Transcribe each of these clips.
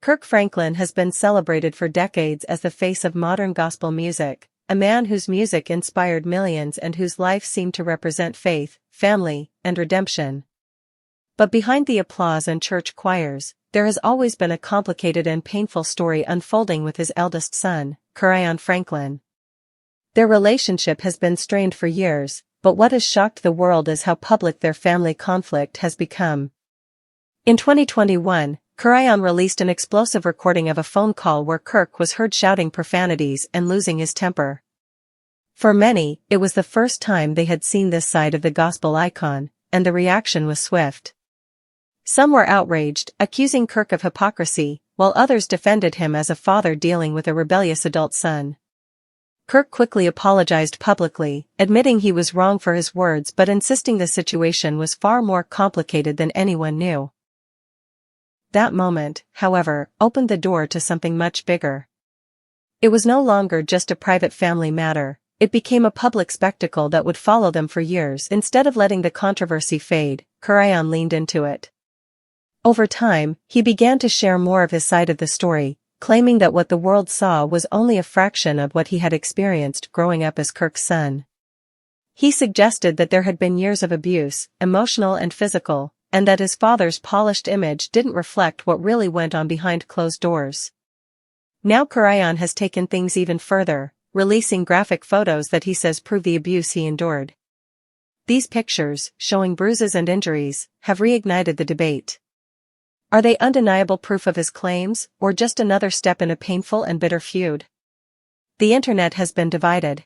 Kirk Franklin has been celebrated for decades as the face of modern gospel music, a man whose music inspired millions and whose life seemed to represent faith, family, and redemption. But behind the applause and church choirs, there has always been a complicated and painful story unfolding with his eldest son, Kerrion Franklin. Their relationship has been strained for years, but what has shocked the world is how public their family conflict has become. In 2021, Kerrion released an explosive recording of a phone call where Kirk was heard shouting profanities and losing his temper. For many, it was the first time they had seen this side of the gospel icon, and the reaction was swift. Some were outraged, accusing Kirk of hypocrisy, while others defended him as a father dealing with a rebellious adult son. Kirk quickly apologized publicly, admitting he was wrong for his words but insisting the situation was far more complicated than anyone knew. That moment, however, opened the door to something much bigger. It was no longer just a private family matter, it became a public spectacle that would follow them for years. Instead of letting the controversy fade, Kerrion leaned into it. Over time, he began to share more of his side of the story, claiming that what the world saw was only a fraction of what he had experienced growing up as Kirk's son. He suggested that there had been years of abuse, emotional and physical, and that his father's polished image didn't reflect what really went on behind closed doors. Now Kerrion has taken things even further, releasing graphic photos that he says prove the abuse he endured. These pictures, showing bruises and injuries, have reignited the debate. Are they undeniable proof of his claims, or just another step in a painful and bitter feud? The internet has been divided.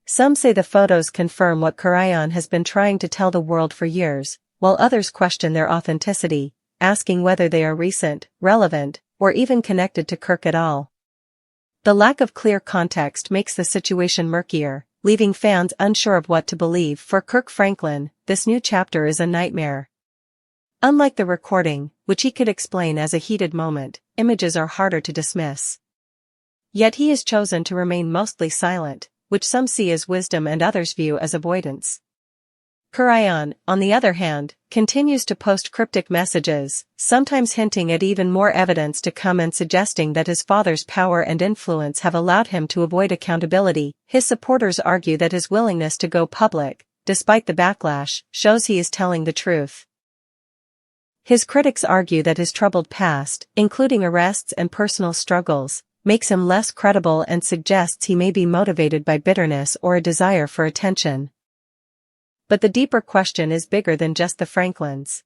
Some say the photos confirm what Kerrion has been trying to tell the world for years, while others question their authenticity, asking whether they are recent, relevant, or even connected to Kirk at all. The lack of clear context makes the situation murkier, leaving fans unsure of what to believe. For Kirk Franklin, this new chapter is a nightmare. Unlike the recording, which he could explain as a heated moment, images are harder to dismiss. Yet he has chosen to remain mostly silent, which some see as wisdom and others view as avoidance. Kerrion, on the other hand, continues to post cryptic messages, sometimes hinting at even more evidence to come and suggesting that his father's power and influence have allowed him to avoid accountability. His supporters argue that his willingness to go public, despite the backlash, shows he is telling the truth. His critics argue that his troubled past, including arrests and personal struggles, makes him less credible and suggests he may be motivated by bitterness or a desire for attention. But the deeper question is bigger than just the Franklins.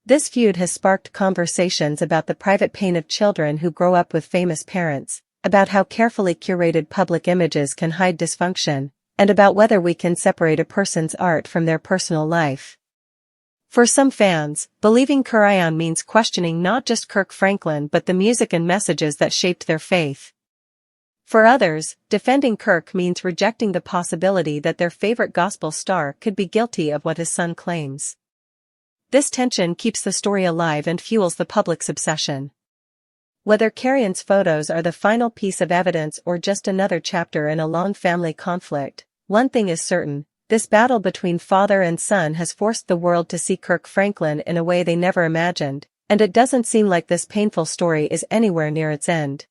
This feud has sparked conversations about the private pain of children who grow up with famous parents, about how carefully curated public images can hide dysfunction, and about whether we can separate a person's art from their personal life. For some fans, believing Kerrion means questioning not just Kirk Franklin but the music and messages that shaped their faith. For others, defending Kirk means rejecting the possibility that their favorite gospel star could be guilty of what his son claims. This tension keeps the story alive and fuels the public's obsession. Whether Kerrion's photos are the final piece of evidence or just another chapter in a long family conflict, one thing is certain. This battle between father and son has forced the world to see Kirk Franklin in a way they never imagined, and it doesn't seem like this painful story is anywhere near its end.